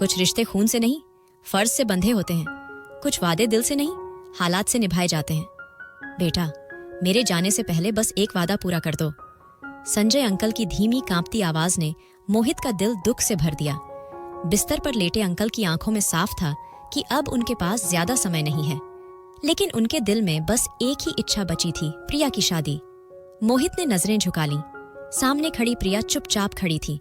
कुछ रिश्ते खून से नहीं, फर्ज से बंधे होते हैं। कुछ वादे दिल से नहीं, हालात से निभाए जाते हैं। बेटा, मेरे जाने से पहले बस एक वादा पूरा कर दो। संजय अंकल की धीमी कांपती आवाज ने मोहित का दिल दुख से भर दिया। बिस्तर पर लेटे अंकल की आंखों में साफ था कि अब उनके पास ज्यादा समय नहीं है, लेकिन उनके दिल में बस एक ही इच्छा बची थी, प्रिया की शादी। मोहित ने नजरें झुका लीं। सामने खड़ी प्रिया चुपचाप खड़ी थी।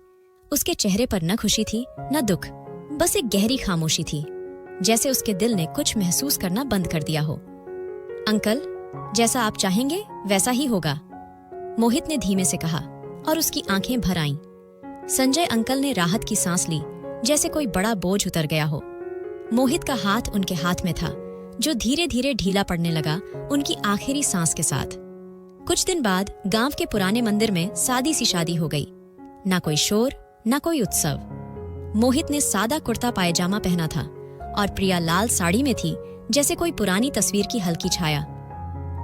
उसके चेहरे पर न खुशी थी न दुख, बस एक गहरी खामोशी थी, जैसे उसके दिल ने कुछ महसूस करना बंद कर दिया हो। अंकल, जैसा आप चाहेंगे वैसा ही होगा, मोहित ने धीमे से कहा और उसकी आंखें भर आईं। संजय अंकल ने राहत की सांस ली, जैसे कोई बड़ा बोझ उतर गया हो। मोहित का हाथ उनके हाथ में था, जो धीरे धीरे ढीला पड़ने लगा उनकी आखिरी सांस के साथ। कुछ दिन बाद गांव के पुराने मंदिर में सादी सी शादी हो गई। ना कोई शोर, ना कोई उत्सव। मोहित ने सादा कुर्ता पायजामा पहना था और प्रिया लाल साड़ी में थी, जैसे कोई पुरानी तस्वीर की हल्की छाया।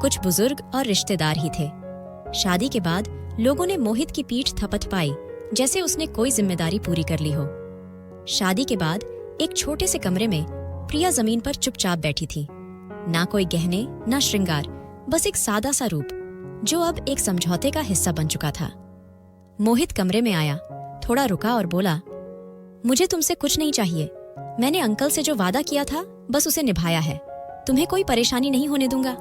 कुछ बुजुर्ग और रिश्तेदार ही थे। शादी के बाद लोगों ने मोहित की पीठ थपथपाई, जैसे उसने कोई जिम्मेदारी पूरी कर ली हो। शादी के बाद एक छोटे से कमरे में प्रिया जमीन पर चुपचाप बैठी थी। ना कोई गहने, ना श्रृंगार, बस एक सादा सा रूप, जो अब एक समझौते का हिस्सा बन चुका था। मोहित कमरे में आया, थोड़ा रुका और बोला, मुझे तुमसे कुछ नहीं चाहिए। मैंने अंकल से जो वादा किया था बस उसे निभाया है। तुम्हें कोई परेशानी नहीं होने दूंगा।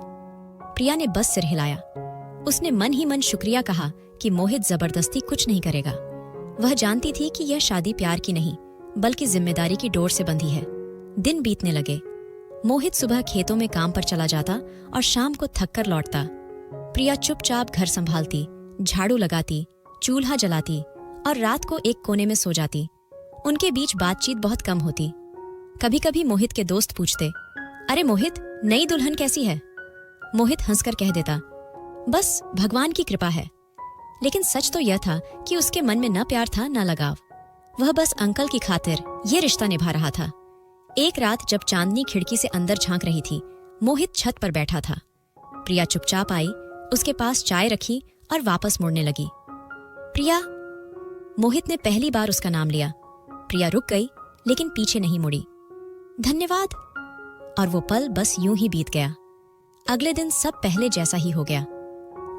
प्रिया ने बस सिर हिलाया। उसने मन ही मन शुक्रिया कहा कि मोहित जबरदस्ती कुछ नहीं करेगा। वह जानती थी कि यह शादी प्यार की नहीं, बल्कि जिम्मेदारी की डोर से बंधी है। दिन बीतने लगे। मोहित सुबह खेतों में काम पर चला जाता और शाम को थक कर लौटता। प्रिया चुपचाप घर संभालती, झाड़ू लगाती, चूल्हा जलाती और रात को एक कोने में सो जाती। उनके बीच बातचीत बहुत कम होती। कभी कभी मोहित के दोस्त पूछते, अरे मोहित, नई दुल्हन कैसी है? मोहित हंसकर कह देता, बस भगवान की कृपा है। लेकिन सच तो यह था कि उसके मन में न प्यार था न लगाव। वह बस अंकल की खातिर ये रिश्ता निभा रहा था। एक रात जब चांदनी खिड़की से अंदर झांक रही थी, मोहित छत पर बैठा था। प्रिया चुपचाप आई, उसके पास चाय रखी और वापस मुड़ने लगी। प्रिया, मोहित ने पहली बार उसका नाम लिया। प्रिया रुक गई, लेकिन पीछे नहीं मुड़ी। धन्यवाद। और वो पल बस यूं ही बीत गया। अगले दिन सब पहले जैसा ही हो गया।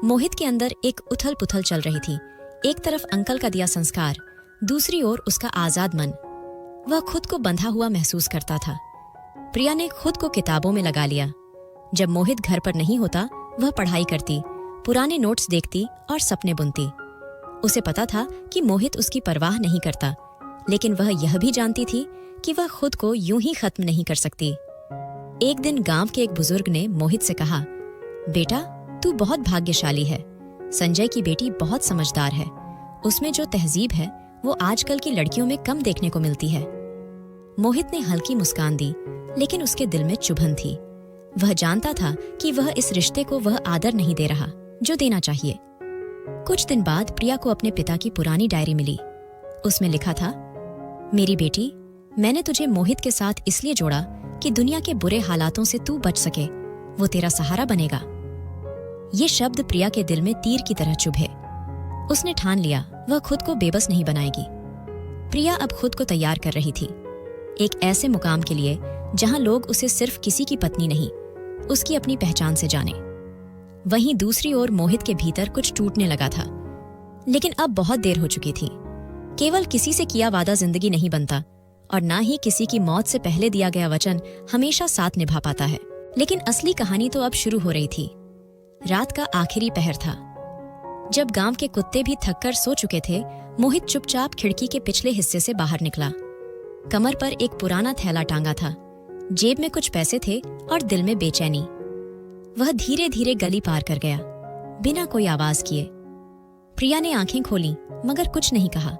मोहित के अंदर एक उथल पुथल चल रही थी। एक तरफ अंकल का दिया संस्कार, दूसरी ओर उसका आजाद मन। वह खुद को बंधा हुआ महसूस करता था। प्रिया ने खुद को किताबों में लगा लिया। जब मोहित घर पर नहीं होता, वह पढ़ाई करती, पुराने नोट्स देखती और सपने बुनती। उसे पता था कि मोहित उसकी परवाह नहीं करता, लेकिन वह यह भी जानती थी कि वह खुद को यूं ही खत्म नहीं कर सकती। एक दिन गांव के एक बुजुर्ग ने मोहित से कहा, बेटा, तू बहुत भाग्यशाली है। संजय की बेटी बहुत समझदार है। उसमें जो तहजीब है वो आजकल की लड़कियों में कम देखने को मिलती है। मोहित ने हल्की मुस्कान दी, लेकिन उसके दिल में चुभन थी। वह जानता था कि वह इस रिश्ते को वह आदर नहीं दे रहा जो देना चाहिए। कुछ दिन बाद प्रिया को अपने पिता की पुरानी डायरी मिली। उसमें लिखा था, मेरी बेटी, मैंने तुझे मोहित के साथ इसलिए जोड़ा कि दुनिया के बुरे हालातों से तू बच सके। वो तेरा सहारा बनेगा। ये शब्द प्रिया के दिल में तीर की तरह चुभे। उसने ठान लिया वह खुद को बेबस नहीं बनाएगी। प्रिया अब खुद को तैयार कर रही थी, एक ऐसे मुकाम के लिए जहां लोग उसे सिर्फ किसी की पत्नी नहीं, उसकी अपनी पहचान से जाने। वहीं दूसरी ओर मोहित के भीतर कुछ टूटने लगा था, लेकिन अब बहुत देर हो चुकी थी। केवल किसी से किया वादा जिंदगी नहीं बनता, और ना ही किसी की मौत से पहले दिया गया वचन हमेशा साथ निभा पाता है। लेकिन असली कहानी तो अब शुरू हो रही थी। रात का आखिरी पहर था। जब गांव के कुत्ते भी थककर सो चुके थे, मोहित चुपचाप खिड़की के पिछले हिस्से से बाहर निकला। कमर पर एक पुराना थैला टांगा था, जेब में कुछ पैसे थे और दिल में बेचैनी। वह धीरे धीरे गली पार कर गया, बिना कोई आवाज किए। प्रिया ने आंखें खोलीं, मगर कुछ नहीं कहा।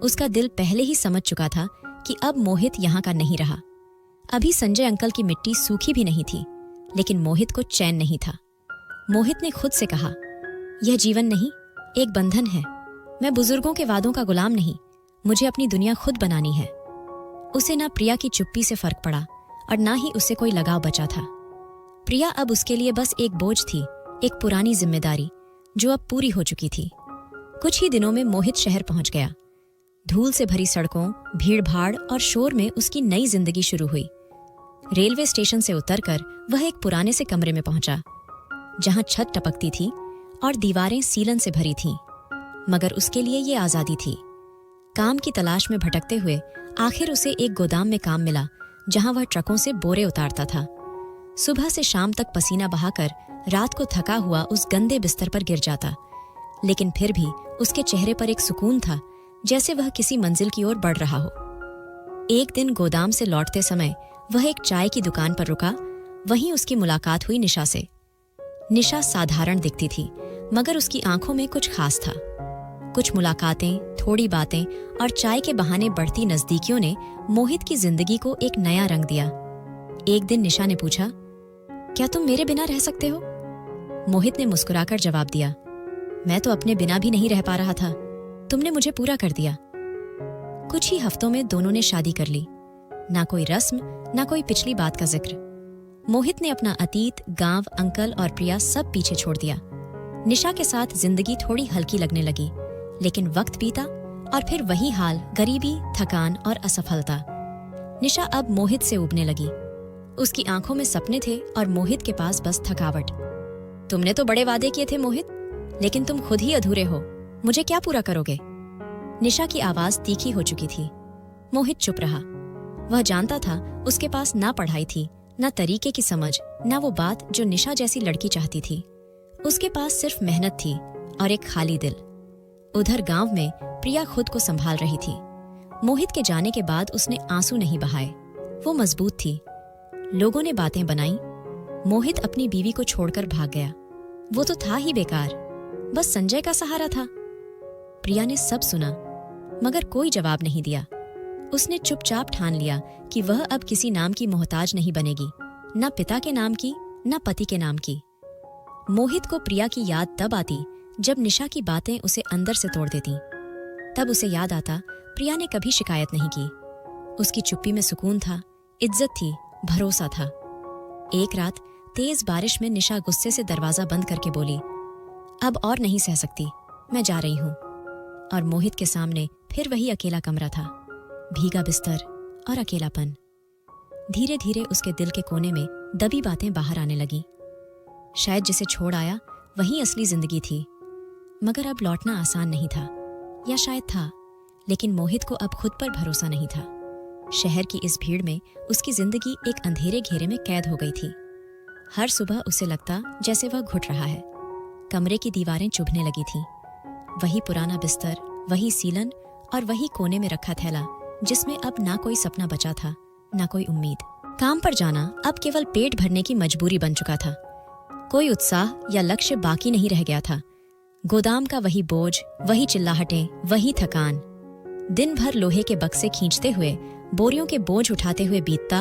उसका दिल पहले ही समझ चुका था कि अब मोहित यहाँ का नहीं रहा। अभी संजय अंकल की मिट्टी सूखी भी नहीं थी, लेकिन मोहित को चैन नहीं था। मोहित ने खुद से कहा, यह जीवन नहीं, एक बंधन है। मैं बुजुर्गों के वादों का गुलाम नहीं, मुझे अपनी दुनिया खुद बनानी है। उसे ना प्रिया की चुप्पी से फर्क पड़ा और ना ही उससे कोई लगाव बचा था। प्रिया अब उसके लिए बस एक बोझ थी, एक पुरानी जिम्मेदारी जो अब पूरी हो चुकी थी। कुछ ही दिनों में मोहित शहर पहुंच गया। धूल से भरी सड़कों, भीड़-भाड़ और शोर में उसकी नई जिंदगी शुरू हुई। रेलवे स्टेशन से उतरकर वह एक पुराने से कमरे में पहुंचा, जहां छत टपकती थी और दीवारें सीलन से भरी थीं। मगर उसके लिए ये आजादी थी। काम की तलाश में भटकते हुए आखिर उसे एक गोदाम में काम मिला, जहां वह ट्रकों से बोरे उतारता था। सुबह से शाम तक पसीना बहाकर रात को थका हुआ उस गंदे बिस्तर पर गिर जाता, लेकिन फिर भी उसके चेहरे पर एक सुकून था, जैसे वह किसी मंजिल की ओर बढ़ रहा हो। एक दिन गोदाम से लौटते समय वह एक चाय की दुकान पर रुका। वहीं उसकी मुलाकात हुई निशा से। निशा साधारण दिखती थी, मगर उसकी आंखों में कुछ खास था। कुछ मुलाकातें, थोड़ी बातें और चाय के बहाने बढ़ती नजदीकियों ने मोहित की जिंदगी को एक नया रंग दिया। एक दिन निशा ने पूछा, क्या तुम मेरे बिना रह सकते हो? मोहित ने मुस्कुराकर जवाब दिया, मैं तो अपने बिना भी नहीं रह पा रहा था, तुमने मुझे पूरा कर दिया। कुछ ही हफ्तों में दोनों ने शादी कर ली। ना कोई रस्म, ना कोई पिछली बात का जिक्र। मोहित ने अपना अतीत, गांव, अंकल और प्रिया सब पीछे छोड़ दिया। निशा के साथ जिंदगी थोड़ी हल्की लगने लगी, लेकिन वक्त बीता और फिर वही हाल, गरीबी, थकान और असफलता। निशा अब मोहित से उबने लगी। उसकी आंखों में सपने थे और मोहित के पास बस थकावट। तुमने तो बड़े वादे किए थे मोहित, लेकिन तुम खुद ही अधूरे हो। मुझे क्या पूरा करोगे? निशा की आवाज तीखी हो चुकी थी। मोहित चुप रहा। वह जानता था उसके पास ना पढ़ाई थी, ना तरीके की समझ, ना वो बात जो निशा जैसी लड़की चाहती थी। उसके पास सिर्फ मेहनत थी और एक खाली दिल। उधर गांव में प्रिया खुद को संभाल रही थी। मोहित के जाने के बाद उसने आंसू नहीं बहाए। वो मजबूत थी। लोगों ने बातें बनाई। मोहित अपनी बीवी को छोड़कर भाग गया। वो तो था ही बेकार, बस संजय का सहारा था। प्रिया ने सब सुना, मगर कोई जवाब नहीं दिया। उसने चुपचाप ठान लिया कि वह अब किसी नाम की मोहताज नहीं बनेगी, न पिता के नाम की, न पति के नाम की। मोहित को प्रिया की याद तब आती जब निशा की बातें उसे अंदर से तोड़ देती। तब उसे याद आता प्रिया ने कभी शिकायत नहीं की। उसकी चुप्पी में सुकून था, इज्जत थी, भरोसा था। एक रात तेज बारिश में निशा गुस्से से दरवाजा बंद करके बोली, अब और नहीं सह सकती, मैं जा रही हूं। और मोहित के सामने फिर वही अकेला कमरा था, भीगा बिस्तर और अकेलापन। धीरे धीरे उसके दिल के कोने में दबी बातें बाहर आने लगी। शायद जिसे छोड़ आया वही असली जिंदगी थी, मगर अब लौटना आसान नहीं था, या शायद था, लेकिन मोहित को अब खुद पर भरोसा नहीं था। शहर की इस भीड़ में उसकी जिंदगी एक अंधेरे घेरे में कैद हो गई थी। हर सुबह उसे लगता जैसे वह घुट रहा है। कमरे की दीवारें चुभने लगी थीं। वही पुराना बिस्तर, वही सीलन और वही कोने में रखा थैला, जिसमें अब ना कोई सपना बचा था, ना कोई उम्मीद। काम पर जाना अब केवल पेट भरने की मजबूरी बन चुका था। कोई उत्साह या लक्ष्य बाकी नहीं रह गया था। गोदाम का वही बोझ, वही चिल्लाहटें, वही थकान। दिन भर लोहे के बक्से खींचते हुए, बोरियों के बोझ उठाते हुए बीतता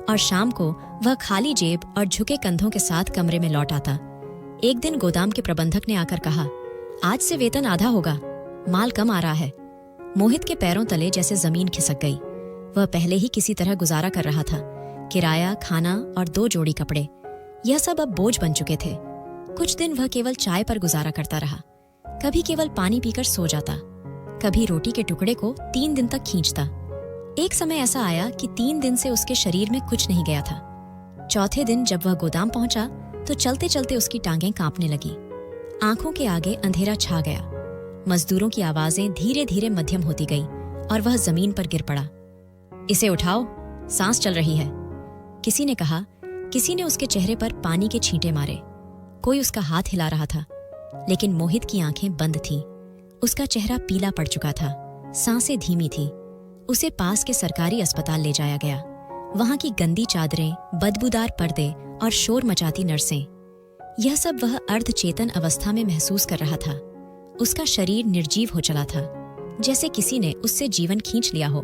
और शाम को वह खाली जेब और झुके कंधों के साथ कमरे में लौट आता। एक दिन गोदाम के प्रबंधक ने आकर कहा, आज से वेतन आधा होगा, माल कम आ रहा है। मोहित के पैरों तले जैसे जमीन खिसक गई। वह पहले ही किसी तरह गुजारा कर रहा था। किराया, खाना और 2 जोड़ी कपड़े, यह सब अब बोझ बन चुके थे। कुछ दिन वह केवल चाय पर गुजारा करता रहा। कभी केवल पानी पीकर सो जाता, कभी रोटी के टुकड़े को 3 दिन तक खींचता। एक समय ऐसा आया कि 3 दिन से उसके शरीर में कुछ नहीं गया था। चौथे दिन जब वह गोदाम पहुंचा तो चलते चलते उसकी टांगें कांपने लगी। आंखों के आगे अंधेरा छा गया। मजदूरों की आवाजें धीरे धीरे मध्यम होती गईं और वह जमीन पर गिर पड़ा। इसे उठाओ, सांस चल रही है, किसी ने कहा। किसी ने उसके चेहरे पर पानी के छींटे मारे। कोई उसका हाथ हिला रहा था, लेकिन मोहित की आंखें बंद थीं। उसका चेहरा पीला पड़ चुका था, सांसें धीमी थी। उसे पास के सरकारी अस्पताल ले जाया गया। वहां की गंदी चादरें, बदबूदार पर्दे और शोर मचाती नर्सें, यह सब वह अर्धचेतन अवस्था में महसूस कर रहा था। उसका शरीर निर्जीव हो चला था, जैसे किसी ने उससे जीवन खींच लिया हो।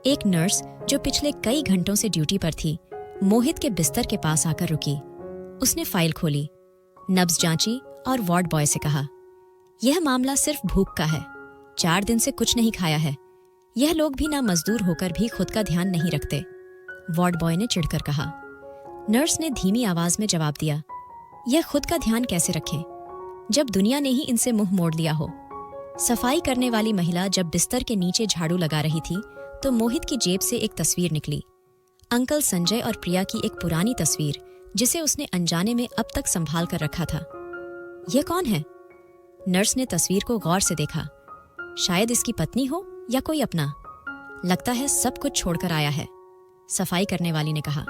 एक नर्स जो पिछले कई घंटों से ड्यूटी पर थी, मोहित के बिस्तर के पास आकर रुकी। उसने फाइल खोली, नब्ज जांची और वार्ड बॉय से कहा, यह मामला सिर्फ भूख का है, 4 दिन से कुछ नहीं खाया है। यह लोग भी ना मजदूर होकर भी खुद का ध्यान नहीं रखते, वार्ड बॉय ने चिढ़कर कहा। नर्स ने धीमी आवाज में जवाब दिया, यह खुद का ध्यान कैसे रखें जब दुनिया ने ही इनसे मुंह मोड़ लिया हो। सफाई करने वाली महिला जब बिस्तर के नीचे झाड़ू लगा रही थी तो मोहित की जेब से एक तस्वीर निकली। अंकल संजय और प्रिया की एक पुरानी तस्वीर जिसे उसने अनजाने में अब तक संभाल कर रखा था। यह कौन है? नर्स ने तस्वीर को गौर से देखा। शायद इसकी पत्नी हो या कोई अपना। लगता है सब कुछ छोड़कर आया है, सफाई करने वाली ने कहा।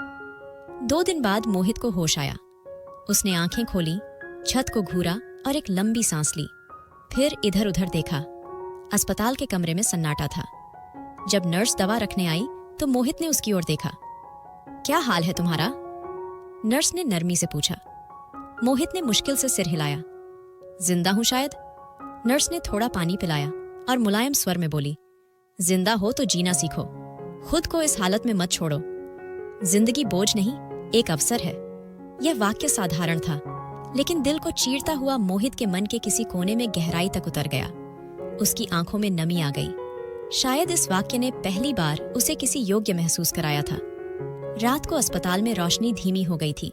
2 दिन बाद मोहित को होश आया। उसने आंखें खोली, छत को घूरा और एक लंबी सांस ली। फिर इधर उधर देखा। अस्पताल के कमरे में सन्नाटा था। जब नर्स दवा रखने आई तो मोहित ने उसकी ओर देखा। क्या हाल है तुम्हारा? नर्स ने नरमी से पूछा। मोहित ने मुश्किल से सिर हिलाया। जिंदा हूं शायद। नर्स ने थोड़ा पानी पिलाया और मुलायम स्वर में बोली, जिंदा हो तो जीना सीखो, खुद को इस हालत में मत छोड़ो। जिंदगी बोझ नहीं, एक अवसर है। यह वाक्य साधारण था, लेकिन दिल को चीरता हुआ मोहित के मन के किसी कोने में गहराई तक उतर गया। उसकी आंखों में नमी आ गई। शायद इस वाक्य ने पहली बार उसे किसी योग्य महसूस कराया था। रात को अस्पताल में रोशनी धीमी हो गई थी।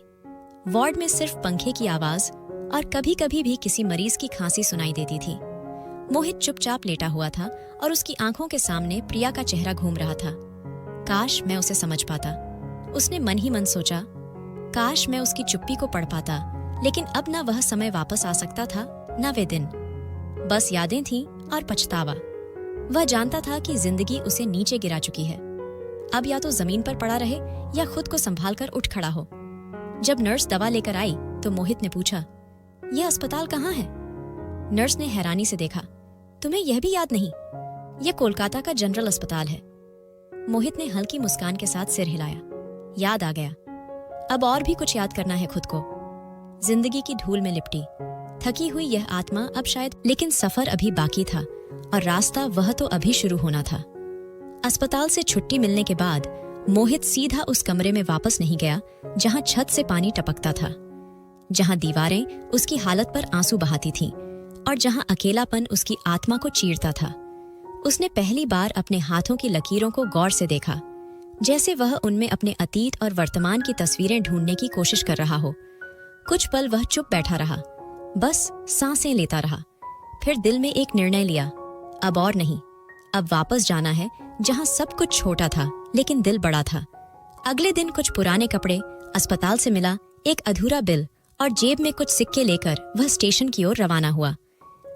वार्ड में सिर्फ पंखे की आवाज और कभी कभी भी किसी मरीज की खांसी सुनाई देती थी। मोहित चुपचाप लेटा हुआ था और उसकी आंखों के सामने प्रिया का चेहरा घूम रहा था। काश मैं उसे समझ पाता, उसने मन ही मन सोचा। काश मैं उसकी चुप्पी को पढ़ पाता, लेकिन अब ना वह समय वापस आ सकता था, ना वे दिन। बस यादें थीं और पछतावा। वह जानता था कि जिंदगी उसे नीचे गिरा चुकी है। अब या तो जमीन पर पड़ा रहे या खुद को संभालकर उठ खड़ा हो। जब नर्स दवा लेकर आई तो मोहित ने पूछा, यह अस्पताल कहाँ है? नर्स ने हैरानी से देखा। तुम्हें यह भी याद नहीं? यह कोलकाता का जनरल अस्पताल है। मोहित ने हल्की मुस्कान के साथ सिर हिलाया। याद आ गया। अब और भी कुछ याद करना है खुद को। जिंदगी की धूल में लिपटी थकी हुई यह आत्मा अब शायद, लेकिन सफर अभी बाकी था और रास्ता वह तो अभी शुरू होना था। अस्पताल से छुट्टी मिलने के बाद मोहित सीधा उस कमरे में वापस नहीं गया जहां छत से पानी टपकता था, जहां दीवारें उसकी हालत पर आंसू बहाती थीं और जहां अकेलापन उसकी आत्मा को चीरता था। उसने पहली बार अपने हाथों की लकीरों को गौर से देखा, जैसे वह उनमें अपने अतीत और वर्तमान की तस्वीरें ढूंढने की कोशिश कर रहा हो। कुछ पल वह चुप बैठा रहा, बस सांसें लेता रहा। फिर दिल में एक निर्णय लिया, अब और नहीं। अब वापस जाना है जहां सब कुछ छोटा था लेकिन दिल बड़ा था। अगले दिन कुछ पुराने कपड़े, अस्पताल से मिला एक अधूरा बिल और जेब में कुछ सिक्के लेकर वह स्टेशन की ओर रवाना हुआ।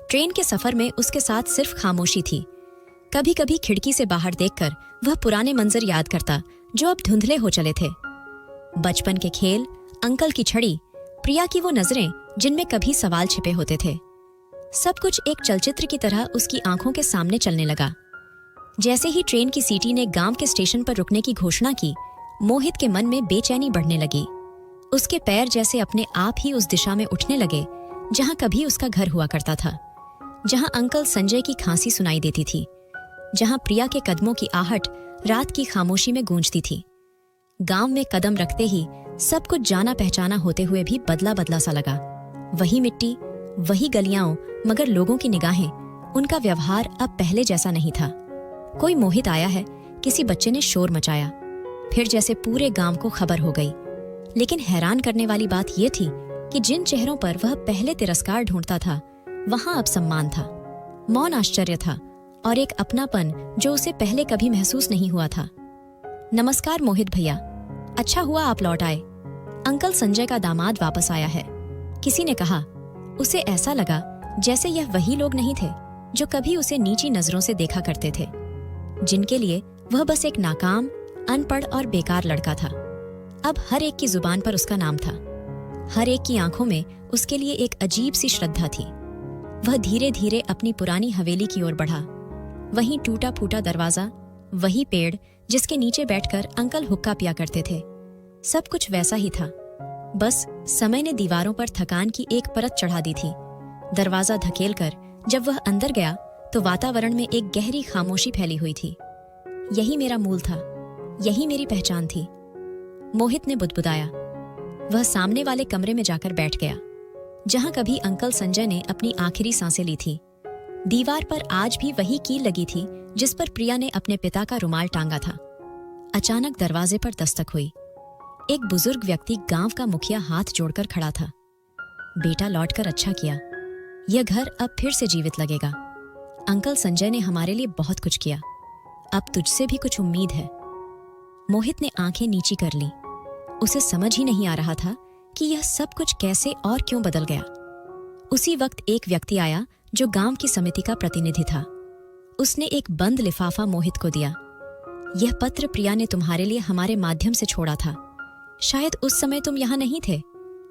ट्रेन के सफर में उसके साथ सिर्फ खामोशी थी। कभी कभी खिड़की से बाहर देखकर वह पुराने मंजर याद करता जो अब धुंधले हो चले थे। बचपन के खेल, अंकल की छड़ी, प्रिया की वो नजरें जिनमें कभी सवाल छिपे होते थे। सब कुछ एक चलचित्र की तरह उसकी आंखों के सामने चलने लगा। जैसे ही ट्रेन की सीटी ने गांव के स्टेशन पर रुकने की घोषणा की, मोहित के मन में बेचैनी बढ़ने लगी। उसके पैर जैसे अपने आप ही उस दिशा में उठने लगे जहां कभी उसका घर हुआ करता था, जहां अंकल संजय की खांसी सुनाई देती थी, जहां प्रिया के कदमों की आहट रात की खामोशी में गूंजती थी। गांव में कदम रखते ही सब कुछ जाना पहचाना होते हुए भी बदला बदला सा लगा। वही मिट्टी, वही गलियां, मगर लोगों की निगाहें, उनका व्यवहार अब पहले जैसा नहीं था। कोई मोहित आया है, किसी बच्चे ने शोर मचाया, फिर जैसे पूरे गांव को खबर हो गई। लेकिन हैरान करने वाली बात यह थी कि जिन चेहरों पर वह पहले तिरस्कार ढूंढता था, वहां अब सम्मान था, मौन आश्चर्य था और एक अपनापन जो उसे पहले कभी महसूस नहीं हुआ था। नमस्कार मोहित भैया, अच्छा हुआ आप लौट आए। अंकल संजय का दामाद वापस आया है, किसी ने कहा। उसे ऐसा लगा जैसे यह वही लोग नहीं थे जो कभी उसे नीची नजरों से देखा करते थे, जिनके लिए वह बस एक नाकाम, अनपढ़ और बेकार लड़का था। अब हर एक की जुबान पर उसका नाम था, हर एक की आंखों में उसके लिए एक अजीब सी श्रद्धा थी। वह धीरे धीरे अपनी पुरानी हवेली की ओर बढ़ा। वहीं टूटा फूटा दरवाजा, वही पेड़ जिसके नीचे बैठकर अंकल हुक्का पिया करते थे, सब कुछ वैसा ही था। बस समय ने दीवारों पर थकान की एक परत चढ़ा दी थी। दरवाजा धकेलकर जब वह अंदर गया तो वातावरण में एक गहरी खामोशी फैली हुई थी। यही मेरा मूल था, यही मेरी पहचान थी, मोहित ने बुदबुदाया। वह सामने वाले कमरे में जाकर बैठ गया, जहां कभी अंकल संजय ने अपनी आखिरी सांसें ली थी। दीवार पर आज भी वही कील लगी थी जिस पर प्रिया ने अपने पिता का रुमाल टांगा था। अचानक दरवाजे पर दस्तक हुई। एक बुजुर्ग व्यक्ति, गांव का मुखिया, हाथ जोड़कर खड़ा था। बेटा लौटकर अच्छा किया, यह घर अब फिर से जीवित लगेगा। अंकल संजय ने हमारे लिए बहुत कुछ किया, अब तुझसे भी कुछ उम्मीद है। मोहित ने आंखें नीची कर ली। उसे समझ ही नहीं आ रहा था कि यह सब कुछ कैसे और क्यों बदल गया। उसी वक्त एक व्यक्ति आया जो गांव की समिति का प्रतिनिधि था। उसने एक बंद लिफाफा मोहित को दिया। यह पत्र प्रिया ने तुम्हारे लिए हमारे माध्यम से छोड़ा था। शायद उस समय तुम यहां नहीं थे,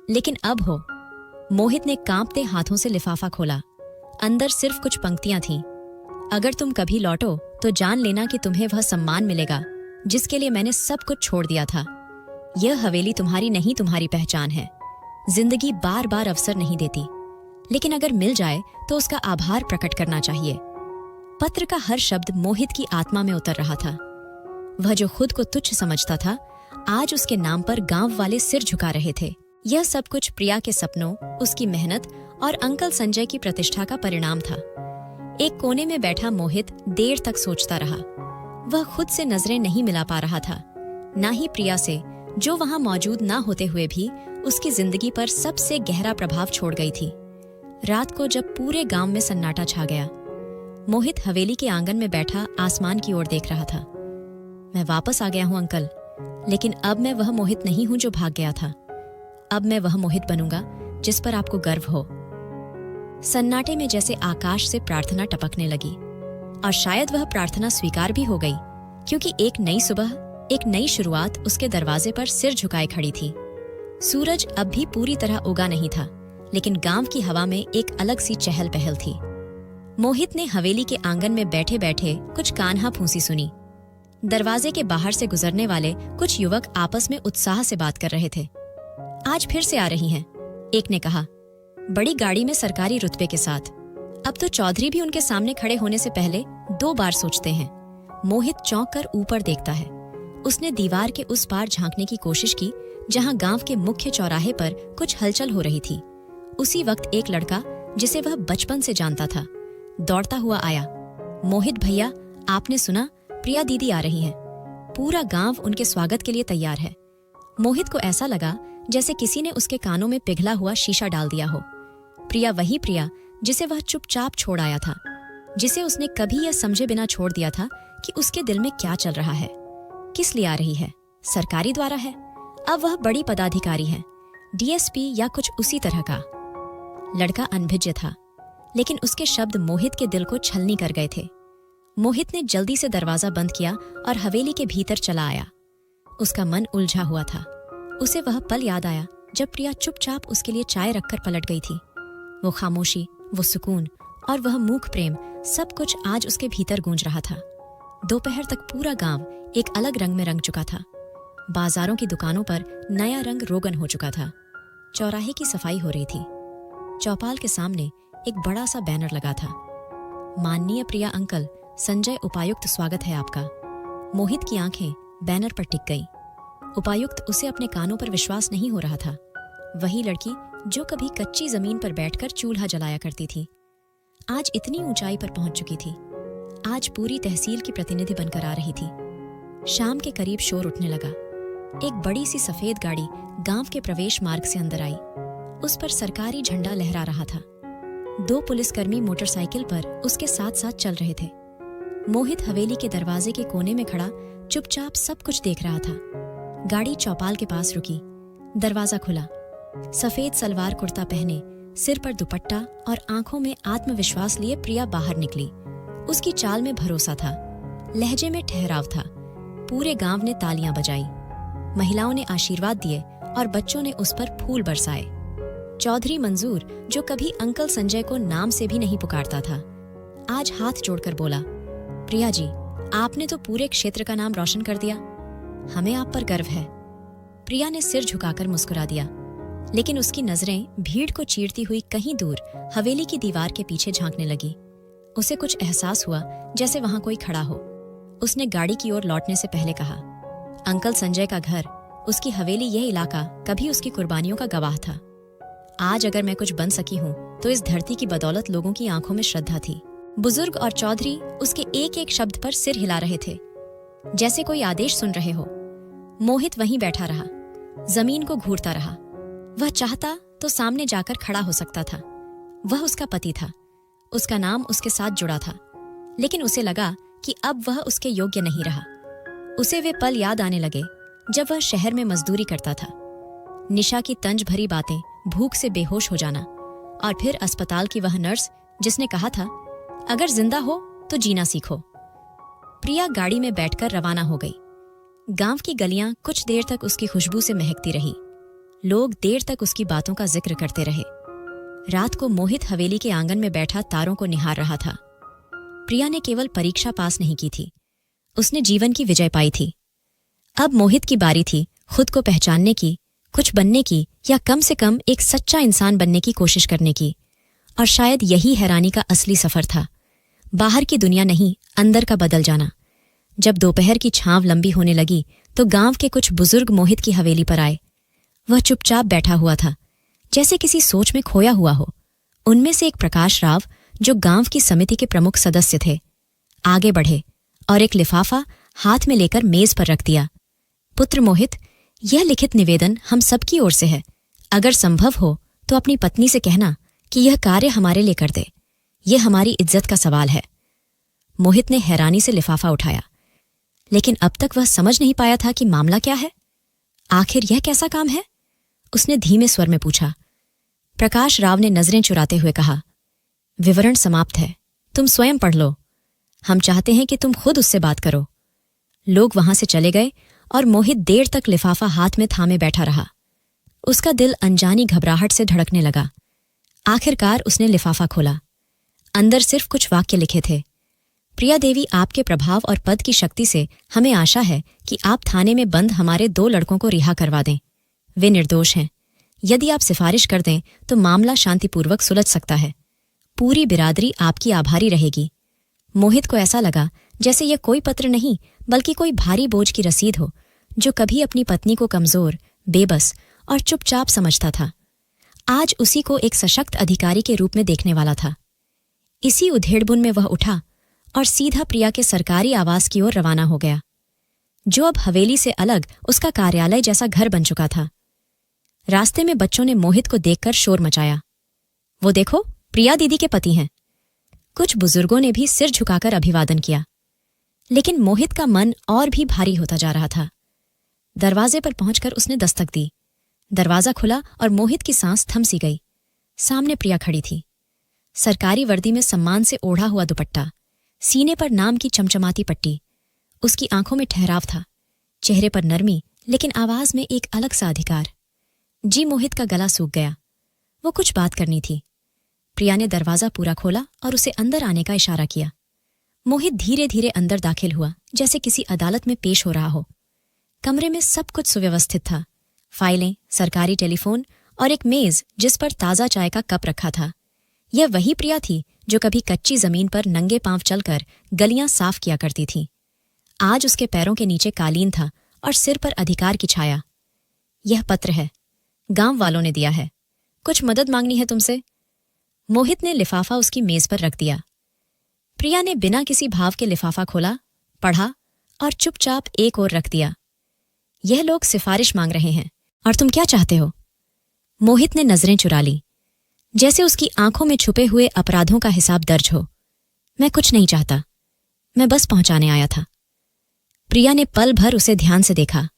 लेकिन अब हो। मोहित ने कांपते हाथों से लिफाफा खोला। अंदर सिर्फ कुछ पंक्तियां थीं। अगर तुम कभी लौटो तो जान लेना कि तुम्हें वह सम्मान मिलेगा जिसके लिए मैंने सब कुछ छोड़ दिया था। यह हवेली तुम्हारी नहीं, तुम्हारी पहचान है। जिंदगी बार बार अवसर नहीं देती, लेकिन अगर मिल जाए तो उसका आभार प्रकट करना चाहिए। पत्र का हर शब्द मोहित की आत्मा में उतर रहा था। वह जो खुद को तुच्छ समझता था, आज उसके नाम पर गांव वाले सिर झुका रहे थे। यह सब कुछ प्रिया के सपनों, उसकी मेहनत और अंकल संजय की प्रतिष्ठा का परिणाम था। एक कोने में बैठा मोहित देर तक सोचता रहा। वह खुद से नजरें नहीं मिला पा रहा था, ना ही प्रिया से, जो वहां मौजूद ना होते हुए भी उसकी जिंदगी पर सबसे गहरा प्रभाव छोड़ गई थी। रात को जब पूरे गांव में सन्नाटा छा गया, मोहित हवेली के आंगन में बैठा आसमान की ओर देख रहा था। मैं वापस आ गया हूं अंकल, लेकिन अब मैं वह मोहित नहीं हूं जो भाग गया था। अब मैं वह मोहित बनूंगा जिस पर आपको गर्व हो। सन्नाटे में जैसे आकाश से प्रार्थना टपकने लगी, और शायद वह प्रार्थना स्वीकार भी हो गई, क्योंकि एक नई सुबह, एक नई शुरुआत उसके दरवाजे पर सिर झुकाए खड़ी थी। सूरज अब भी पूरी तरह उगा नहीं था, लेकिन गांव की हवा में एक अलग सी चहल पहल थी। मोहित ने हवेली के आंगन में बैठे बैठे कुछ कान्हा फूंसी सुनी। दरवाजे के बाहर से गुजरने वाले कुछ युवक आपस में उत्साह से बात कर रहे थे। आज फिर से आ रही हैं, एक ने कहा, बड़ी गाड़ी में सरकारी रुतबे के साथ। अब तो चौधरी भी उनके सामने खड़े होने से पहले 2 बार सोचते हैं। मोहित चौंक कर ऊपर देखता है। उसने दीवार के उस पार झांकने की कोशिश की जहां गांव के मुख्य चौराहे पर कुछ हलचल हो रही थी। उसी वक्त एक लड़का, जिसे वह बचपन से जानता था, दौड़ता हुआ आया। मोहित भैया, आपने सुना? प्रिया दीदी आ रही हैं। पूरा गांव उनके स्वागत के लिए तैयार है। मोहित को ऐसा लगा जैसे किसी ने उसके कानों में पिघला हुआ शीशा डाल दिया हो। प्रिया वही प्रिया जिसे वह चुपचाप छोड़ आया था, जिसे उसने कभी यह समझे बिना छोड़ दिया था कि उसके दिल में क्या चल रहा है। किस लिए आ रही है? सरकारी द्वारा है। अब वह बड़ी पदाधिकारी है, डीएसपी या कुछ उसी तरह का। लड़का अनभिज्ञ था, लेकिन उसके शब्द मोहित के दिल को छलनी कर गए थे। मोहित ने जल्दी से दरवाजा बंद किया और हवेली के भीतर चला आया। उसका मन उलझा हुआ था। उसे वह पल याद आया जब प्रिया चुपचाप उसके लिए चाय रखकर पलट गई थी। वो खामोशी, वो सुकून और वह मूक प्रेम, सब कुछ आज उसके भीतर गूंज रहा था। दोपहर तक पूरा गांव एक अलग रंग में रंग चुका था। बाजारों की दुकानों पर नया रंग रोगन हो चुका था। चौराहे की सफाई हो रही थी। चौपाल के सामने एक बड़ा सा बैनर लगा था, माननीय प्रिया अंकल, संजय उपायुक्त स्वागत है आपका। मोहित की आंखें बैनर पर टिक गईं। उपायुक्त, उसे अपने कानों पर विश्वास नहीं हो रहा था। वही लड़की जो कभी कच्ची जमीन पर बैठकर चूल्हा जलाया करती थी, आज इतनी ऊंचाई पर पहुंच चुकी थी। आज पूरी तहसील की प्रतिनिधि बनकर आ रही थी। शाम के करीब शोर उठने लगा। एक बड़ी सी सफेद गाड़ी गांव के प्रवेश मार्ग से अंदर आई। उस पर सरकारी झंडा लहरा रहा था। 2 पुलिसकर्मी मोटरसाइकिल पर उसके साथ साथ चल रहे थे। मोहित हवेली के दरवाजे के कोने में खड़ा चुपचाप सब कुछ देख रहा था। गाड़ी चौपाल के पास रुकी। दरवाजा खुला। सफेद सलवार कुर्ता पहने, सिर पर दुपट्टा और आंखों में आत्मविश्वास लिए प्रिया बाहर निकली। उसकी चाल में भरोसा था, लहजे में ठहराव था। पूरे गांव ने तालियां बजाई। महिलाओं ने आशीर्वाद दिए और बच्चों ने उस पर फूल बरसाए। चौधरी मंजूर, जो कभी अंकल संजय को नाम से भी नहीं पुकारता था, आज हाथ जोड़कर बोला, प्रिया जी, आपने तो पूरे क्षेत्र का नाम रोशन कर दिया। हमें आप पर गर्व है। प्रिया ने सिर झुकाकर मुस्कुरा दिया, लेकिन उसकी नजरें भीड़ को चीरती हुई कहीं दूर हवेली की दीवार के पीछे झांकने लगी। उसे कुछ एहसास हुआ जैसे वहां कोई खड़ा हो। उसने गाड़ी की ओर लौटने से पहले कहा, अंकल संजय का घर, उसकी हवेली, यह इलाका कभी उसकी कुर्बानियों का गवाह था। आज अगर मैं कुछ बन सकी हूं तो इस धरती की बदौलत लोगों की आंखों में श्रद्धा थी। बुजुर्ग और चौधरी उसके एक एक शब्द पर सिर हिला रहे थे, जैसे कोई आदेश सुन रहे हो। मोहित वहीं बैठा रहा, जमीन को घूरता रहा। वह चाहता तो सामने जाकर खड़ा हो सकता था। वह उसका पति था, उसका नाम उसके साथ जुड़ा था, लेकिन उसे लगा कि अब वह उसके योग्य नहीं रहा। उसे वे पल याद आने लगे जब वह शहर में मजदूरी करता था। निशा की तंज भरी बातें, भूख से बेहोश हो जाना, और फिर अस्पताल की वह नर्स जिसने कहा था, अगर जिंदा हो तो जीना सीखो। प्रिया गाड़ी में बैठकर रवाना हो गई। गांव की गलियां कुछ देर तक उसकी खुशबू से महकती रही। लोग देर तक उसकी बातों का जिक्र करते रहे। रात को मोहित हवेली के आंगन में बैठा तारों को निहार रहा था। प्रिया ने केवल परीक्षा पास नहीं की थी, उसने जीवन की विजय पाई थी। अब मोहित की बारी थी खुद को पहचानने की, कुछ बनने की, या कम से कम एक सच्चा इंसान बनने की कोशिश करने की। और शायद यही हैरानी का असली सफर था, बाहर की दुनिया नहीं, अंदर का बदल जाना। जब दोपहर की छांव लंबी होने लगी तो गांव के कुछ बुजुर्ग मोहित की हवेली पर आए। वह चुपचाप बैठा हुआ था, जैसे किसी सोच में खोया हुआ हो। उनमें से एक प्रकाश राव, जो गांव की समिति के प्रमुख सदस्य थे, आगे बढ़े और एक लिफाफा हाथ में लेकर मेज पर रख दिया। पुत्र मोहित, यह लिखित निवेदन हम सबकी ओर से है। अगर संभव हो तो अपनी पत्नी से कहना कि यह कार्य हमारे लिए कर दे। यह हमारी इज्जत का सवाल है। मोहित ने हैरानी से लिफाफा उठाया, लेकिन अब तक वह समझ नहीं पाया था कि मामला क्या है। आखिर यह कैसा काम है? उसने धीमे स्वर में पूछा। प्रकाश राव ने नजरें चुराते हुए कहा, विवरण समाप्त है, तुम स्वयं पढ़ लो। हम चाहते हैं कि तुम खुद उससे बात करो। लोग वहां से चले गए और मोहित देर तक लिफाफा हाथ में थामे बैठा रहा। उसका दिल अनजानी घबराहट से धड़कने लगा। आखिरकार उसने लिफाफा खोला। अंदर सिर्फ कुछ वाक्य लिखे थे। प्रिया देवी, आपके प्रभाव और पद की शक्ति से हमें आशा है कि आप थाने में बंद हमारे 2 लड़कों को रिहा करवा दें। वे निर्दोष हैं। यदि आप सिफारिश कर दें तो मामला शांतिपूर्वक सुलझ सकता है। पूरी बिरादरी आपकी आभारी रहेगी। मोहित को ऐसा लगा जैसे यह कोई पत्र नहीं, बल्कि कोई भारी बोझ की रसीद हो, जो कभी अपनी पत्नी को कमजोर, बेबस और चुपचाप समझता था, आज उसी को एक सशक्त अधिकारी के रूप में देखने वाला था। इसी उधेड़बुन में वह उठा और सीधा प्रिया के सरकारी आवास की ओर रवाना हो गया, जो अब हवेली से अलग उसका कार्यालय जैसा घर बन चुका था। रास्ते में बच्चों ने मोहित को देखकर शोर मचाया। वो देखो, प्रिया दीदी के पति हैं। कुछ बुजुर्गों ने भी सिर झुकाकर अभिवादन किया, लेकिन मोहित का मन और भी भारी होता जा रहा था। दरवाजे पर पहुंचकर उसने दस्तक दी। दरवाजा खुला और मोहित की सांस थम सी गई। सामने प्रिया खड़ी थी, सरकारी वर्दी में सम्मान से ओढ़ा हुआ दुपट्टा, सीने पर नाम की चमचमाती पट्टी। उसकी आंखों में ठहराव था, चेहरे पर नरमी, लेकिन आवाज में एक अलग सा अधिकार। जी मोहित का गला सूख गया। वो कुछ बात करनी थी। प्रिया ने दरवाजा पूरा खोला और उसे अंदर आने का इशारा किया। मोहित धीरे धीरे अंदर दाखिल हुआ, जैसे किसी अदालत में पेश हो रहा हो। कमरे में सब कुछ सुव्यवस्थित था, फाइलें, सरकारी टेलीफोन और एक मेज जिस पर ताज़ा चाय का कप रखा था। यह वही प्रिया थी जो कभी कच्ची जमीन पर नंगे पांव चलकर गलियां साफ किया करती थी। आज उसके पैरों के नीचे कालीन था और सिर पर अधिकार की छाया। यह पत्र है, गांव वालों ने दिया है। कुछ मदद मांगनी है तुमसे। मोहित ने लिफाफा उसकी मेज पर रख दिया। प्रिया ने बिना किसी भाव के लिफाफा खोला, पढ़ा और चुपचाप एक ओर रख दिया। यह लोग सिफारिश मांग रहे हैं, और तुम क्या चाहते हो? मोहित ने नजरें चुरा ली, जैसे उसकी आंखों में छुपे हुए अपराधों का हिसाब दर्ज हो। मैं कुछ नहीं चाहता, मैं बस पहुंचाने आया था। प्रिया ने पल भर उसे ध्यान से देखा।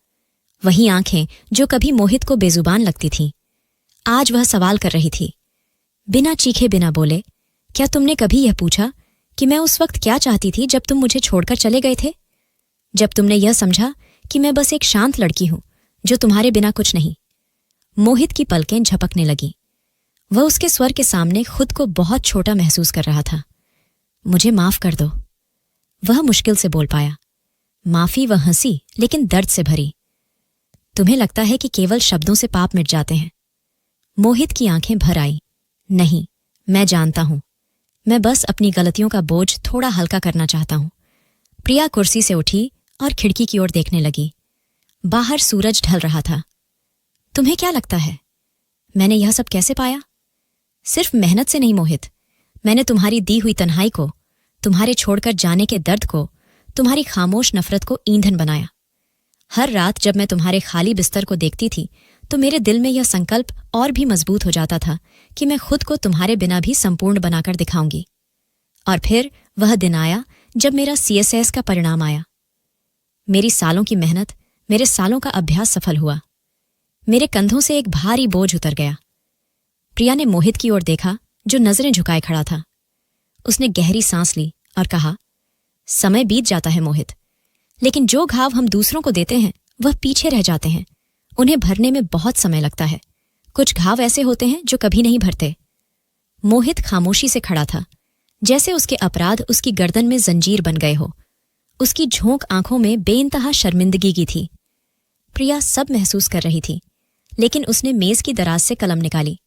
वही आंखें जो कभी मोहित को बेजुबान लगती थीं, आज वह सवाल कर रही थी। बिना चीखे, बिना बोले, क्या तुमने कभी यह पूछा कि मैं उस वक्त क्या चाहती थी जब तुम मुझे छोड़कर चले गए थे? जब तुमने यह समझा कि मैं बस एक शांत लड़की हूं जो तुम्हारे बिना कुछ नहीं। मोहित की पलकें झपकने लगी। वह उसके स्वर के सामने खुद को बहुत छोटा महसूस कर रहा था। मुझे माफ कर दो, वह मुश्किल से बोल पाया। माफी वह हंसी, लेकिन दर्द से भरी। तुम्हें लगता है कि केवल शब्दों से पाप मिट जाते हैं? मोहित की आंखें भर आई। नहीं, मैं जानता हूं। मैं बस अपनी गलतियों का बोझ थोड़ा हल्का करना चाहता हूं। प्रिया कुर्सी से उठी और खिड़की की ओर देखने लगी। बाहर सूरज ढल रहा था। तुम्हें क्या लगता है मैंने यह सब कैसे पाया? सिर्फ मेहनत से नहीं मोहित। मैंने तुम्हारी दी हुई तन्हाई को, तुम्हारे छोड़कर जाने के दर्द को, तुम्हारी खामोश नफरत को ईंधन बनाया। हर रात जब मैं तुम्हारे खाली बिस्तर को देखती थी तो मेरे दिल में यह संकल्प और भी मजबूत हो जाता था कि मैं खुद को तुम्हारे बिना भी संपूर्ण बनाकर दिखाऊंगी। और फिर वह दिन आया जब मेरा CSS का परिणाम आया। मेरी सालों की मेहनत, मेरे सालों का अभ्यास सफल हुआ। मेरे कंधों से एक भारी बोझ उतर गया। प्रिया ने मोहित की ओर देखा जो नजरें झुकाए खड़ा था। उसने गहरी सांस ली और कहा, समय बीत जाता है मोहित, लेकिन जो घाव हम दूसरों को देते हैं वह पीछे रह जाते हैं। उन्हें भरने में बहुत समय लगता है। कुछ घाव ऐसे होते हैं जो कभी नहीं भरते। मोहित खामोशी से खड़ा था, जैसे उसके अपराध उसकी गर्दन में जंजीर बन गए हो। उसकी झोंक आंखों में बेइंतहा शर्मिंदगी की थी। प्रिया सब महसूस कर रही थी, लेकिन उसने मेज की दराज से कलम निकाली।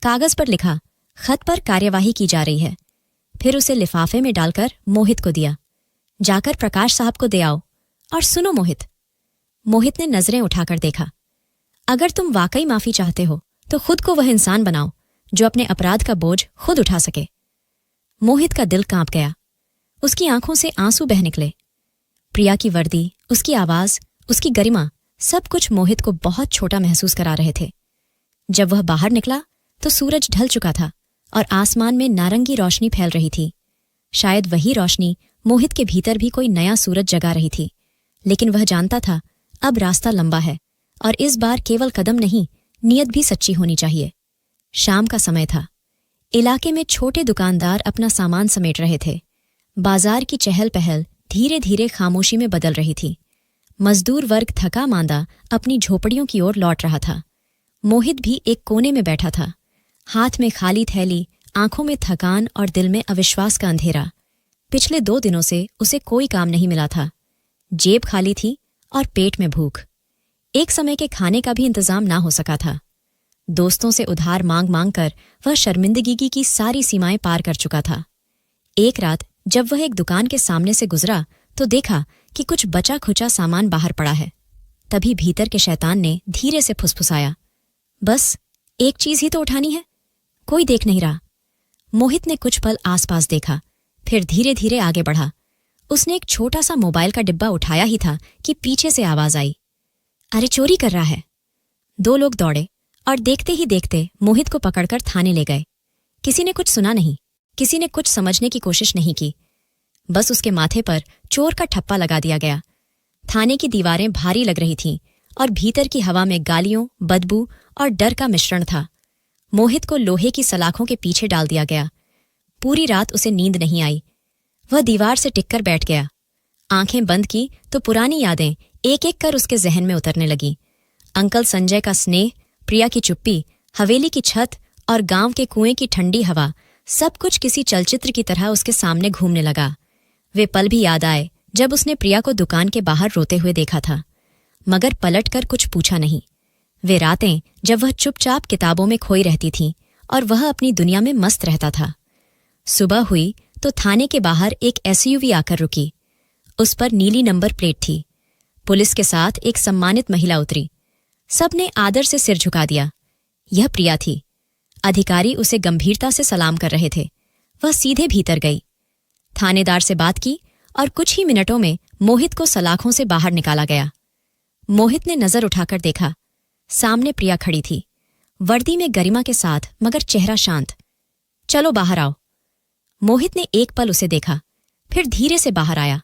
कागज पर लिखा, खत पर कार्यवाही की जा रही है। फिर उसे लिफाफे में डालकर मोहित को दिया। जाकर प्रकाश साहब को दे आओ और सुनो मोहित। मोहित ने नजरें उठाकर देखा। अगर तुम वाकई माफी चाहते हो तो खुद को वह इंसान बनाओ जो अपने अपराध का बोझ खुद उठा सके। मोहित का दिल कांप गया। उसकी आंखों से आंसू बह निकले। प्रिया की वर्दी, उसकी आवाज, उसकी गरिमा, सब कुछ मोहित को बहुत छोटा महसूस करा रहे थे। जब वह बाहर निकला तो सूरज ढल चुका था और आसमान में नारंगी रोशनी फैल रही थी। शायद वही रोशनी मोहित के भीतर भी कोई नया सूरज जगा रही थी, लेकिन वह जानता था अब रास्ता लंबा है और इस बार केवल कदम नहीं, नियत भी सच्ची होनी चाहिए। शाम का समय था। इलाके में छोटे दुकानदार अपना सामान समेट रहे थे। बाजार की चहल पहल धीरे धीरे खामोशी में बदल रही थी। मजदूर वर्ग थका मांदा अपनी झोपड़ियों की ओर लौट रहा था। मोहित भी एक कोने में बैठा था, हाथ में खाली थैली, आंखों में थकान और दिल में अविश्वास का अंधेरा। पिछले 2 दिनों से उसे कोई काम नहीं मिला था। जेब खाली थी और पेट में भूख। एक समय के खाने का भी इंतजाम ना हो सका था। दोस्तों से उधार मांग मांग कर वह शर्मिंदगी की सारी सीमाएं पार कर चुका था। एक रात जब वह एक दुकान के सामने से गुजरा तो देखा कि कुछ बचा खुचा सामान बाहर पड़ा है। तभी भीतर के शैतान ने धीरे से फुसफुसाया, बस एक चीज ही तो उठानी है, कोई देख नहीं रहा। मोहित ने कुछ पल आसपास देखा, फिर धीरे धीरे आगे बढ़ा। उसने एक छोटा सा मोबाइल का डिब्बा उठाया ही था कि पीछे से आवाज आई, अरे चोरी कर रहा है। 2 लोग दौड़े और देखते ही देखते मोहित को पकड़कर थाने ले गए। किसी ने कुछ सुना नहीं, किसी ने कुछ समझने की कोशिश नहीं की। बस उसके माथे पर चोर का ठप्पा लगा दिया गया। थाने की दीवारें भारी लग रही थीं और भीतर की हवा में गालियों, बदबू और डर का मिश्रण था। मोहित को लोहे की सलाखों के पीछे डाल दिया गया। पूरी रात उसे नींद नहीं आई। वह दीवार से टिककर बैठ गया। आंखें बंद की तो पुरानी यादें एक एक कर उसके जहन में उतरने लगीं। अंकल संजय का स्नेह, प्रिया की चुप्पी, हवेली की छत और गांव के कुएं की ठंडी हवा, सब कुछ किसी चलचित्र की तरह उसके सामने घूमने लगा। वे पल भी याद आए जब उसने प्रिया को दुकान के बाहर रोते हुए देखा था, मगर पलटकर कुछ पूछा नहीं। वे रातें जब वह चुपचाप किताबों में खोई रहती थीं और वह अपनी दुनिया में मस्त रहता था। सुबह हुई तो थाने के बाहर एक SUV आकर रुकी। उस पर नीली नंबर प्लेट थी। पुलिस के साथ एक सम्मानित महिला उतरी। सबने आदर से सिर झुका दिया। यह प्रिया थी। अधिकारी उसे गंभीरता से सलाम कर रहे थे। वह सीधे भीतर गई, थानेदार से बात की और कुछ ही मिनटों में मोहित को सलाखों से बाहर निकाला गया। मोहित ने नजर उठाकर देखा, सामने प्रिया खड़ी थी, वर्दी में गरिमा के साथ, मगर चेहरा शांत। चलो बाहर आओ। मोहित ने एक पल उसे देखा, फिर धीरे से बाहर आया।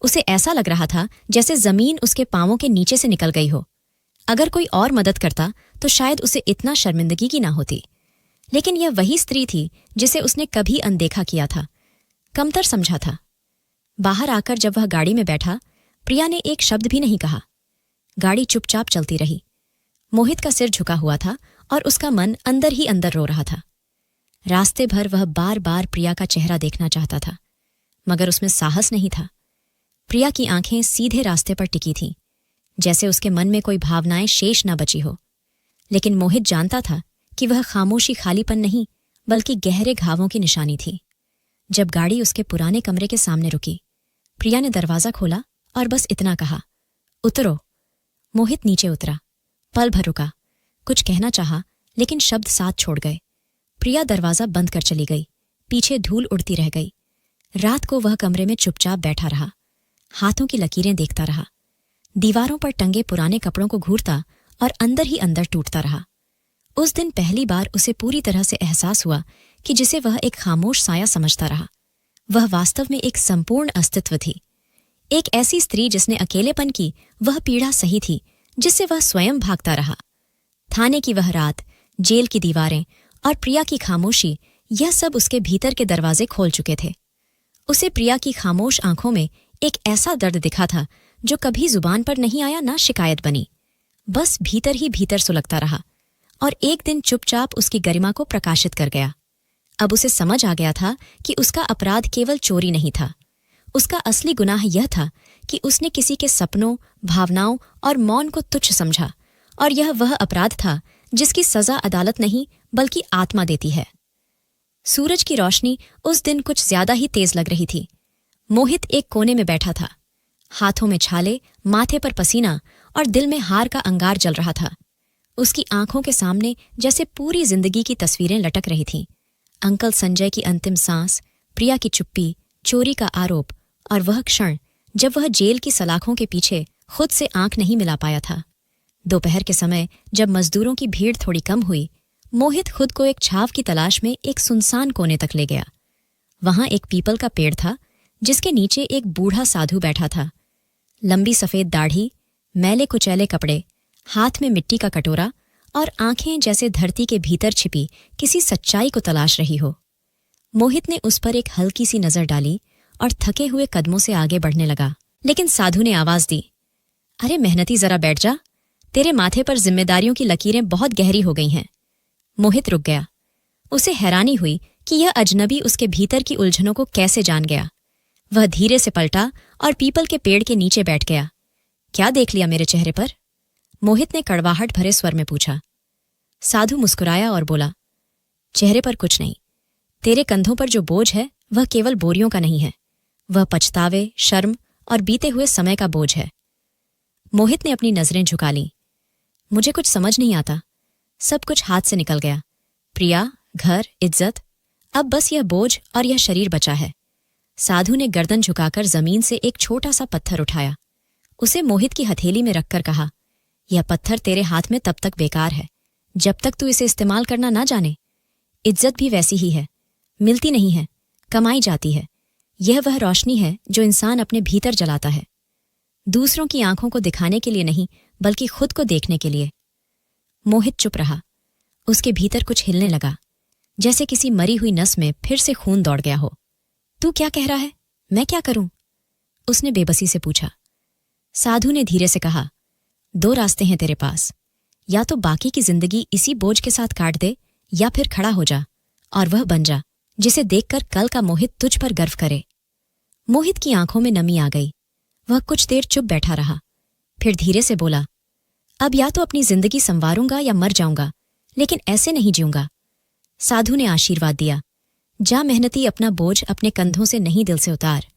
उसे ऐसा लग रहा था जैसे जमीन उसके पांवों के नीचे से निकल गई हो। अगर कोई और मदद करता तो शायद उसे इतना शर्मिंदगी की ना होती, लेकिन यह वही स्त्री थी जिसे उसने कभी अनदेखा किया था, कमतर समझा था। बाहर आकर जब वह गाड़ी में बैठा, प्रिया ने एक शब्द भी नहीं कहा। गाड़ी चुपचाप चलती रही। मोहित का सिर झुका हुआ था और उसका मन अंदर ही अंदर रो रहा था। रास्ते भर वह बार बार प्रिया का चेहरा देखना चाहता था, मगर उसमें साहस नहीं था। प्रिया की आंखें सीधे रास्ते पर टिकी थीं, जैसे उसके मन में कोई भावनाएं शेष न बची हो। लेकिन मोहित जानता था कि वह खामोशी खालीपन नहीं, बल्कि गहरे घावों की निशानी थी। जब गाड़ी उसके पुराने कमरे के सामने रुकी, प्रिया ने दरवाजा खोला और बस इतना कहा, उतरो। मोहित नीचे उतरा। पल भर रुका, कुछ कहना चाहा, लेकिन शब्द साथ छोड़ गए। प्रिया दरवाजा बंद कर चली गई। पीछे धूल उड़ती रह गई। रात को वह कमरे में चुपचाप बैठा रहा, हाथों की लकीरें देखता रहा। दीवारों पर टंगे पुराने कपड़ों को घूरता और अंदर ही अंदर टूटता रहा। उस दिन पहली बार उसे पूरी तरह से एहसास हुआ कि जिसे वह एक खामोश साया समझता रहा, वह वास्तव में एक संपूर्ण अस्तित्व थी, एक ऐसी स्त्री जिसने अकेलेपन की वह पीड़ा सही थी जिससे वह स्वयं भागता रहा। थाने की वह रात, जेल की दीवारें और प्रिया की खामोशी, यह सब उसके भीतर के दरवाजे खोल चुके थे। उसे प्रिया की खामोश आंखों में एक ऐसा दर्द दिखा था जो कभी जुबान पर नहीं आया, ना शिकायत बनी, बस भीतर ही भीतर सुलगता रहा और एक दिन चुपचाप उसकी गरिमा को प्रकाशित कर गया। अब उसे समझ आ गया था कि उसका अपराध केवल चोरी नहीं था। उसका असली गुनाह यह था कि उसने किसी के सपनों, भावनाओं और मौन को तुच्छ समझा, और यह वह अपराध था जिसकी सजा अदालत नहीं बल्कि आत्मा देती है। सूरज की रोशनी उस दिन कुछ ज्यादा ही तेज लग रही थी। मोहित एक कोने में बैठा था, हाथों में छाले, माथे पर पसीना और दिल में हार का अंगार जल रहा था। उसकी आंखों के सामने जैसे पूरी जिंदगी की तस्वीरें लटक रही थीं। अंकल संजय की अंतिम सांस, प्रिया की चुप्पी, चोरी का आरोप और वह क्षण जब वह जेल की सलाखों के पीछे खुद से आंख नहीं मिला पाया था। दोपहर के समय जब मजदूरों की भीड़ थोड़ी कम हुई, मोहित खुद को एक छाव की तलाश में एक सुनसान कोने तक ले गया। वहां एक पीपल का पेड़ था जिसके नीचे एक बूढ़ा साधु बैठा था। लंबी सफेद दाढ़ी, मैले कुचैले कपड़े, हाथ में मिट्टी का कटोरा और आंखें जैसे धरती के भीतर छिपी किसी सच्चाई को तलाश रही हो। मोहित ने उस पर एक हल्की सी नजर डाली और थके हुए कदमों से आगे बढ़ने लगा, लेकिन साधु ने आवाज दी, अरे मेहनती, जरा बैठ जा, तेरे माथे पर जिम्मेदारियों की लकीरें बहुत गहरी हो गई हैं। मोहित रुक गया। उसे हैरानी हुई कि यह अजनबी उसके भीतर की उलझनों को कैसे जान गया। वह धीरे से पलटा और पीपल के पेड़ के नीचे बैठ गया। क्या देख लिया मेरे चेहरे पर? मोहित ने कड़वाहट भरे स्वर में पूछा। साधु मुस्कुराया और बोला, चेहरे पर कुछ नहीं, तेरे कंधों पर जो बोझ है वह केवल बोरियों का नहीं है, वह पछतावे, शर्म और बीते हुए समय का बोझ है। मोहित ने अपनी नजरें झुका लीं। मुझे कुछ समझ नहीं आता, सब कुछ हाथ से निकल गया, प्रिया, घर, इज्जत, अब बस यह बोझ और यह शरीर बचा है। साधु ने गर्दन झुकाकर जमीन से एक छोटा सा पत्थर उठाया, उसे मोहित की हथेली में रखकर कहा, यह पत्थर तेरे हाथ में तब तक बेकार है जब तक तू इसे इस्तेमाल करना ना जाने। इज्जत भी वैसी ही है, मिलती नहीं है, कमाई जाती है। यह वह रोशनी है जो इंसान अपने भीतर जलाता है, दूसरों की आंखों को दिखाने के लिए नहीं बल्कि खुद को देखने के लिए। मोहित चुप रहा। उसके भीतर कुछ हिलने लगा, जैसे किसी मरी हुई नस में फिर से खून दौड़ गया हो। तू क्या कह रहा है? मैं क्या करूं? उसने बेबसी से पूछा। साधु ने धीरे से कहा, दो रास्ते हैं तेरे पास, या तो बाकी की जिंदगी इसी बोझ के साथ काट दे, या फिर खड़ा हो जा और वह बन जा जिसे देखकर कल का मोहित तुझ पर गर्व करे। मोहित की आंखों में नमी आ गई। वह कुछ देर चुप बैठा रहा, फिर धीरे से बोला, अब या तो अपनी जिंदगी संवारूंगा या मर जाऊंगा, लेकिन ऐसे नहीं जीऊंगा। साधु ने आशीर्वाद दिया, जा मेहनती, अपना बोझ अपने कंधों से नहीं दिल से उतार,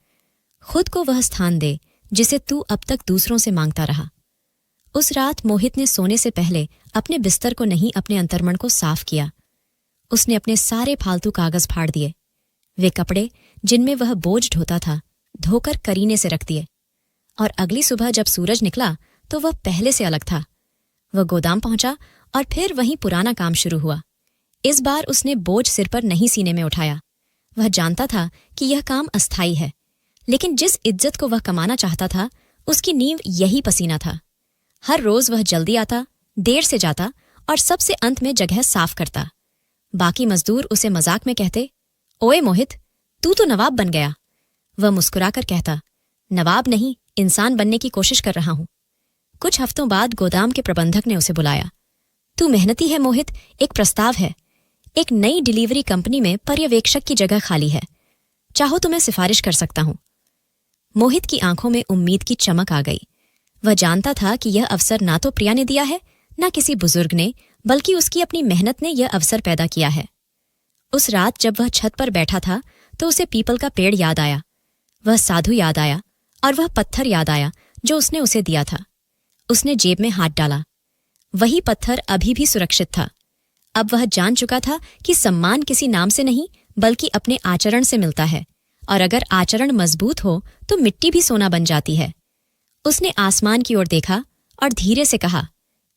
खुद को वह स्थान दे जिसे तू अब तक दूसरों से मांगता रहा। उस रात मोहित ने सोने से पहले अपने बिस्तर को नहीं, अपने अंतर्मन को साफ किया। उसने अपने सारे फालतू कागज फाड़ दिए। वे कपड़े जिनमें वह बोझ ढोता था धोकर करीने से रख दिए, और अगली सुबह जब सूरज निकला तो वह पहले से अलग था। वह गोदाम पहुंचा और फिर वहीं पुराना काम शुरू हुआ। इस बार उसने बोझ सिर पर नहीं सीने में उठाया। वह जानता था कि यह काम अस्थायी है, लेकिन जिस इज्जत को वह कमाना चाहता था उसकी नींव यही पसीना था। हर रोज वह जल्दी आता, देर से जाता और सबसे अंत में जगह साफ करता। बाकी मजदूर उसे मजाक में कहते, ओए मोहित, तू तो नवाब बन गया। वह मुस्कुराकर कहता, नवाब नहीं, इंसान बनने की कोशिश कर रहा हूं। कुछ हफ्तों बाद गोदाम के प्रबंधक ने उसे बुलाया। तू मेहनती है मोहित, एक प्रस्ताव है। एक नई डिलीवरी कंपनी में पर्यवेक्षक की जगह खाली है, चाहो तो मैं सिफारिश कर सकता हूं। मोहित की आंखों में उम्मीद की चमक आ गई। वह जानता था कि यह अवसर ना तो प्रिया ने दिया है, ना किसी बुजुर्ग ने, बल्कि उसकी अपनी मेहनत ने यह अवसर पैदा किया है। उस रात जब वह छत पर बैठा था तो उसे पीपल का पेड़ याद आया, वह साधु याद आया और वह पत्थर याद आया जो उसने उसे दिया था। उसने जेब में हाथ डाला। वही पत्थर अभी भी सुरक्षित था। अब वह जान चुका था कि सम्मान किसी नाम से नहीं बल्कि अपने आचरण से मिलता है, और अगर आचरण मजबूत हो तो मिट्टी भी सोना बन जाती है। उसने आसमान की ओर देखा और धीरे से कहा,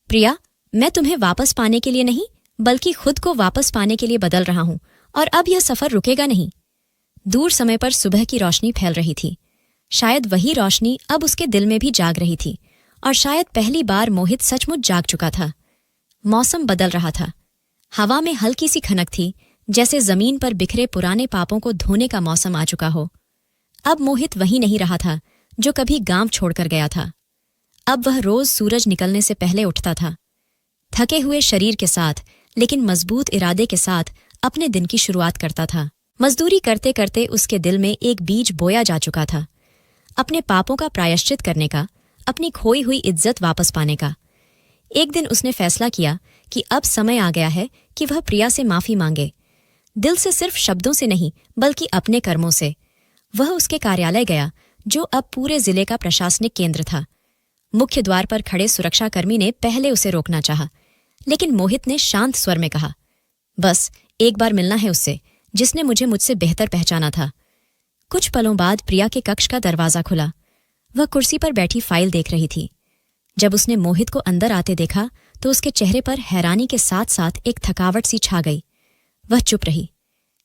प्रिया, मैं तुम्हें वापस पाने के लिए नहीं बल्कि खुद को वापस पाने के लिए बदल रहा हूं, और अब यह सफर रुकेगा नहीं। दूर समय पर सुबह की रोशनी फैल रही थी। शायद वही रोशनी अब उसके दिल में भी जाग रही थी, और शायद पहली बार मोहित सचमुच जाग चुका था। मौसम बदल रहा था। हवा में हल्की सी खनक थी, जैसे जमीन पर बिखरे पुराने पापों को धोने का मौसम आ चुका हो। अब मोहित वही नहीं रहा था जो कभी गांव छोड़कर गया था। अब वह रोज सूरज निकलने से पहले उठता था, थके हुए शरीर के साथ लेकिन मजबूत इरादे के साथ अपने दिन की शुरुआत करता था। मजदूरी करते करते उसके दिल में एक बीज बोया जा चुका था, अपने पापों का प्रायश्चित करने का, अपनी खोई हुई इज्जत वापस पाने का। एक दिन उसने फैसला किया कि अब समय आ गया है कि वह प्रिया से माफी मांगे, दिल से, सिर्फ शब्दों से नहीं बल्कि अपने कर्मों से। वह उसके कार्यालय गया, जो अब पूरे जिले का प्रशासनिक केंद्र था। मुख्य द्वार पर खड़े सुरक्षाकर्मी ने पहले उसे रोकना चाहा, लेकिन मोहित ने शांत स्वर में कहा, बस एक बार मिलना है उससे जिसने मुझसे बेहतर पहचाना था। कुछ पलों बाद प्रिया के कक्ष का दरवाजा खुला। वह कुर्सी पर बैठी फाइल देख रही थी। जब उसने मोहित को अंदर आते देखा तो उसके चेहरे पर हैरानी के साथ साथ एक थकावट सी छा गई। वह चुप रही,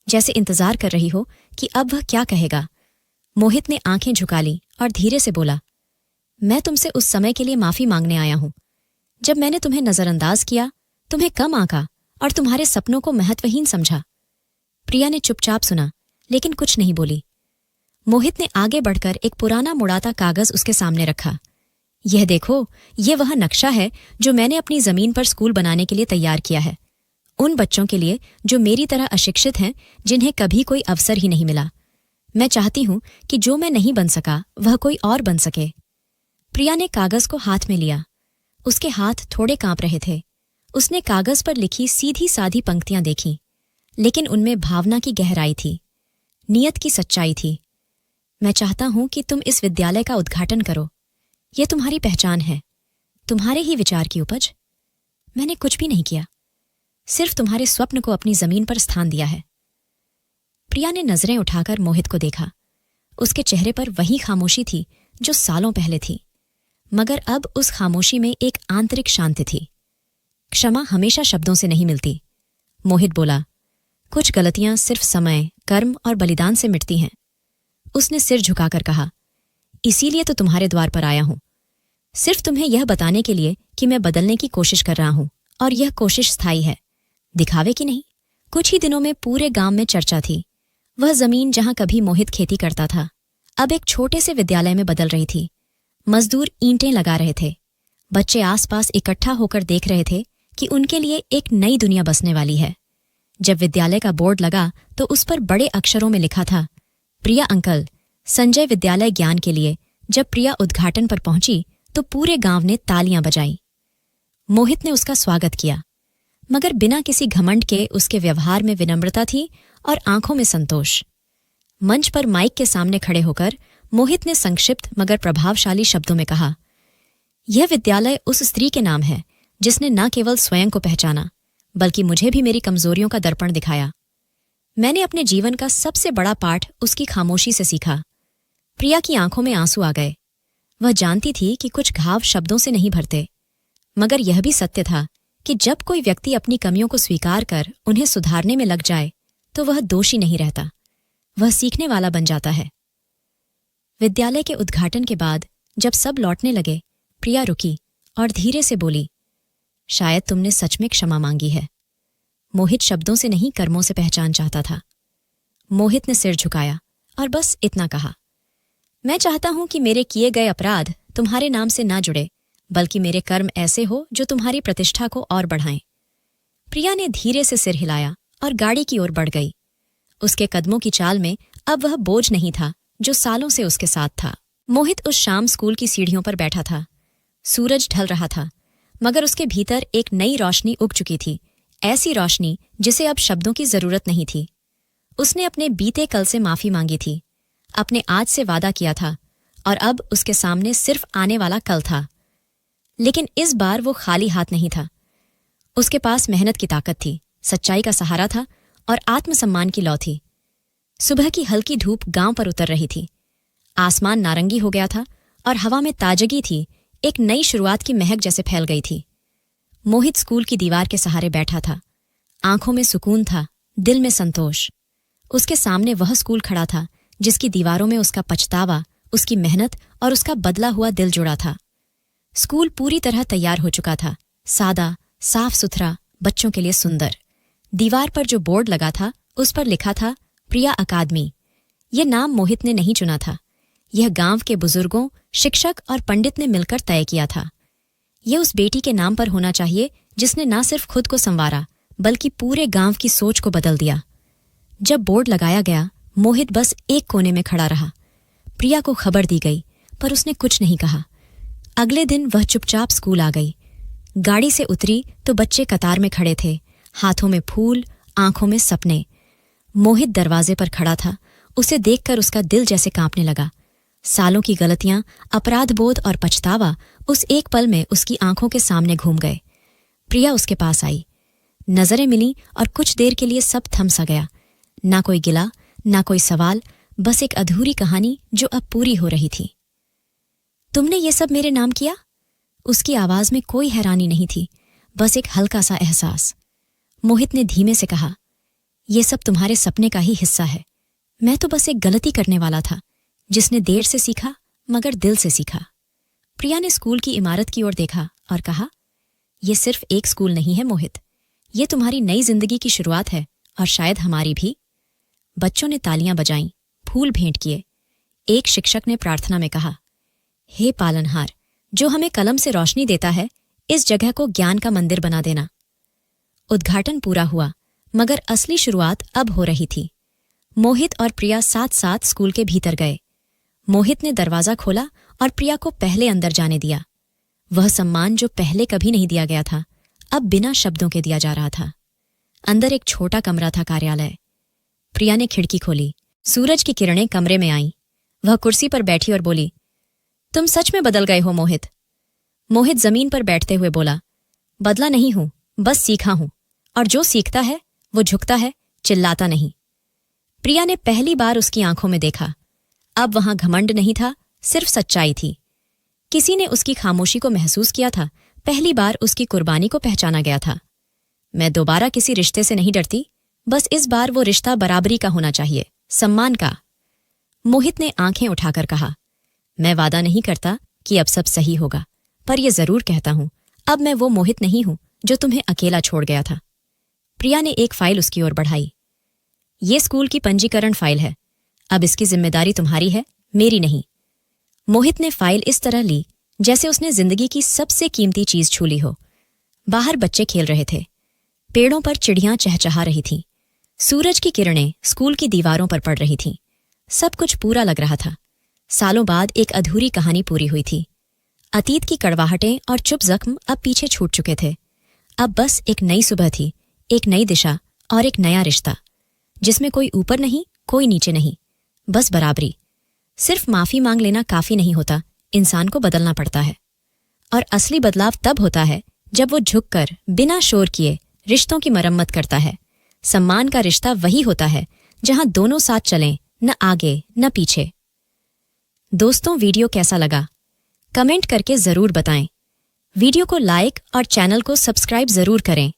जैसे इंतजार कर रही हो कि अब वह क्या कहेगा। मोहित ने आंखें झुका ली और धीरे से बोला, मैं तुमसे उस समय के लिए माफी मांगने आया हूं जब मैंने तुम्हें नजरअंदाज किया, तुम्हें कम आंका और तुम्हारे सपनों को महत्वहीन समझा। प्रिया ने चुपचाप सुना, लेकिन कुछ नहीं बोली। मोहित ने आगे बढ़कर एक पुराना मुड़ाता कागज उसके सामने रखा। यह देखो, यह वह नक्शा है जो मैंने अपनी जमीन पर स्कूल बनाने के लिए तैयार किया है, उन बच्चों के लिए जो मेरी तरह अशिक्षित हैं, जिन्हें कभी कोई अवसर ही नहीं मिला। मैं चाहती हूं कि जो मैं नहीं बन सका वह कोई और बन सके। प्रिया ने कागज को हाथ में लिया। उसके हाथ थोड़े कांप रहे थे। उसने कागज पर लिखी सीधी साधी पंक्तियां देखीं, लेकिन उनमें भावना की गहराई थी, नियत की सच्चाई थी। मैं चाहता हूं कि तुम इस विद्यालय का उद्घाटन करो। यह तुम्हारी पहचान है, तुम्हारे ही विचार की उपज। मैंने कुछ भी नहीं किया, सिर्फ तुम्हारे स्वप्न को अपनी जमीन पर स्थान दिया है। प्रिया ने नजरें उठाकर मोहित को देखा। उसके चेहरे पर वही खामोशी थी जो सालों पहले थी, मगर अब उस खामोशी में एक आंतरिक शांति थी। क्षमा हमेशा शब्दों से नहीं मिलती, मोहित बोला। कुछ गलतियां सिर्फ समय, कर्म और बलिदान से मिटती हैं। उसने सिर झुकाकर कहा, इसीलिए तो तुम्हारे द्वार पर आया हूं, सिर्फ तुम्हें यह बताने के लिए कि मैं बदलने की कोशिश कर रहा हूं, और यह कोशिश स्थायी है, दिखावे की नहीं। कुछ ही दिनों में पूरे गांव में चर्चा थी। वह जमीन जहां कभी मोहित खेती करता था, अब एक छोटे से विद्यालय में बदल रही थी। मजदूर ईंटें लगा रहे थे। बच्चे आसपास इकट्ठा होकर देख रहे थे कि उनके लिए एक नई दुनिया बसने वाली है। जब विद्यालय का बोर्ड लगा तो उस पर बड़े अक्षरों में लिखा था, प्रिया अंकल, संजय विद्यालय ज्ञान के लिए। जब प्रिया उद्घाटन पर पहुंची तो पूरे गांव ने तालियां बजाईं। मोहित ने उसका स्वागत किया, मगर बिना किसी घमंड के। उसके व्यवहार में विनम्रता थी और आंखों में संतोष। मंच पर माइक के सामने खड़े होकर मोहित ने संक्षिप्त मगर प्रभावशाली शब्दों में कहा, यह विद्यालय उस स्त्री के नाम है जिसने न केवल स्वयं को पहचाना, बल्कि मुझे भी मेरी कमजोरियों का दर्पण दिखाया। मैंने अपने जीवन का सबसे बड़ा पाठ उसकी खामोशी से सीखा। प्रिया की आंखों में आंसू आ गए। वह जानती थी कि कुछ घाव शब्दों से नहीं भरते, मगर यह भी सत्य था कि जब कोई व्यक्ति अपनी कमियों को स्वीकार कर उन्हें सुधारने में लग जाए तो वह दोषी नहीं रहता, वह सीखने वाला बन जाता है। विद्यालय के उद्घाटन के बाद जब सब लौटने लगे, प्रिया रुकी और धीरे से बोली, शायद तुमने सच में क्षमा मांगी है। मोहित शब्दों से नहीं कर्मों से पहचान चाहता था। मोहित ने सिर झुकाया और बस इतना कहा, मैं चाहता हूं कि मेरे किए गए अपराध तुम्हारे नाम से ना जुड़े, बल्कि मेरे कर्म ऐसे हो जो तुम्हारी प्रतिष्ठा को और बढ़ाएं। प्रिया ने धीरे से सिर हिलाया और गाड़ी की ओर बढ़ गई। उसके कदमों की चाल में अब वह बोझ नहीं था जो सालों से उसके साथ था। मोहित उस शाम स्कूल की सीढ़ियों पर बैठा था। सूरज ढल रहा था, मगर उसके भीतर एक नई रोशनी उग चुकी थी, ऐसी रोशनी जिसे अब शब्दों की जरूरत नहीं थी। उसने अपने बीते कल से माफी मांगी थी, अपने आज से वादा किया था, और अब उसके सामने सिर्फ आने वाला कल था। लेकिन इस बार वो खाली हाथ नहीं था। उसके पास मेहनत की ताकत थी, सच्चाई का सहारा था और आत्मसम्मान की लौ थी। सुबह की हल्की धूप गांव पर उतर रही थी। आसमान नारंगी हो गया था और हवा में ताजगी थी, एक नई शुरुआत की महक जैसे फैल गई थी। मोहित स्कूल की दीवार के सहारे बैठा था। आंखों में सुकून था, दिल में संतोष। उसके सामने वह स्कूल खड़ा था जिसकी दीवारों में उसका पछतावा, उसकी मेहनत और उसका बदला हुआ दिल जुड़ा था। स्कूल पूरी तरह तैयार हो चुका था, सादा, साफ सुथरा, बच्चों के लिए सुंदर। दीवार पर जो बोर्ड लगा था उस पर लिखा था प्रिया अकादमी। यह नाम मोहित ने नहीं चुना था, यह गांव के बुजुर्गों, शिक्षक और पंडित ने मिलकर तय किया था। यह उस बेटी के नाम पर होना चाहिए जिसने न सिर्फ खुद को संवारा बल्कि पूरे गांव की सोच को बदल दिया। जब बोर्ड लगाया गया, मोहित बस एक कोने में खड़ा रहा। प्रिया को खबर दी गई पर उसने कुछ नहीं कहा। अगले दिन वह चुपचाप स्कूल आ गई। गाड़ी से उतरी तो बच्चे कतार में खड़े थे, हाथों में फूल, आंखों में सपने। मोहित दरवाजे पर खड़ा था। उसे देखकर उसका दिल जैसे कांपने लगा। सालों की गलतियां, अपराध बोध और पछतावा उस एक पल में उसकी आंखों के सामने घूम गए। प्रिया उसके पास आई, नजरें मिली और कुछ देर के लिए सब थम सा गया। ना कोई गिला, ना कोई सवाल, बस एक अधूरी कहानी जो अब पूरी हो रही थी। तुमने ये सब मेरे नाम किया? उसकी आवाज में कोई हैरानी नहीं थी, बस एक हल्का सा एहसास। मोहित ने धीमे से कहा, ये सब तुम्हारे सपने का ही हिस्सा है। मैं तो बस एक गलती करने वाला था जिसने देर से सीखा मगर दिल से सीखा। प्रिया ने स्कूल की इमारत की ओर देखा और कहा, यह सिर्फ एक स्कूल नहीं है मोहित, ये तुम्हारी नई जिंदगी की शुरुआत है और शायद हमारी भी। बच्चों ने तालियां बजाईं, फूल भेंट किए। एक शिक्षक ने प्रार्थना में कहा, हे पालनहार, जो हमें कलम से रोशनी देता है, इस जगह को ज्ञान का मंदिर बना देना। उद्घाटन पूरा हुआ मगर असली शुरुआत अब हो रही थी। मोहित और प्रिया साथ साथ स्कूल के भीतर गए। मोहित ने दरवाजा खोला और प्रिया को पहले अंदर जाने दिया। वह सम्मान जो पहले कभी नहीं दिया गया था, अब बिना शब्दों के दिया जा रहा था। अंदर एक छोटा कमरा था, कार्यालय। प्रिया ने खिड़की खोली। सूरज की किरणें कमरे में आईं। वह कुर्सी पर बैठी और बोली, तुम सच में बदल गए हो मोहित। मोहित जमीन पर बैठते हुए बोला, बदला नहीं हूं, बस सीखा हूं, और जो सीखता है वो झुकता है, चिल्लाता नहीं। प्रिया ने पहली बार उसकी आंखों में देखा। अब वहां घमंड नहीं था, सिर्फ सच्चाई थी। किसी ने उसकी खामोशी को महसूस किया था, पहली बार उसकी कुर्बानी को पहचाना गया था। मैं दोबारा किसी रिश्ते से नहीं डरती, बस इस बार वो रिश्ता बराबरी का होना चाहिए, सम्मान का। मोहित ने आंखें उठाकर कहा, मैं वादा नहीं करता कि अब सब सही होगा, पर यह जरूर कहता हूं, अब मैं वो मोहित नहीं हूं जो तुम्हें अकेला छोड़ गया था। प्रिया ने एक फाइल उसकी ओर बढ़ाई। ये स्कूल की पंजीकरण फाइल है, अब इसकी जिम्मेदारी तुम्हारी है, मेरी नहीं। मोहित ने फाइल इस तरह ली जैसे उसने जिंदगी की सबसे कीमती चीज छू ली हो। बाहर बच्चे खेल रहे थे, पेड़ों पर चिड़ियां चहचहा रही थीं, सूरज की किरणें स्कूल की दीवारों पर पड़ रही थीं। सब कुछ पूरा लग रहा था। सालों बाद एक अधूरी कहानी पूरी हुई थी। अतीत की कड़वाहटें और चुप जख्म अब पीछे छूट चुके थे। अब बस एक नई सुबह थी, एक नई दिशा और एक नया रिश्ता, जिसमें कोई ऊपर नहीं, कोई नीचे नहीं, बस बराबरी। सिर्फ माफी मांग लेना काफी नहीं होता, इंसान को बदलना पड़ता है। और असली बदलाव तब होता है जब वो झुककर बिना शोर किए रिश्तों की मरम्मत करता है। सम्मान का रिश्ता वही होता है जहां दोनों साथ चलें, न आगे न पीछे। दोस्तों, वीडियो कैसा लगा कमेंट करके जरूर बताएं। वीडियो को लाइक और चैनल को सब्सक्राइब जरूर करें।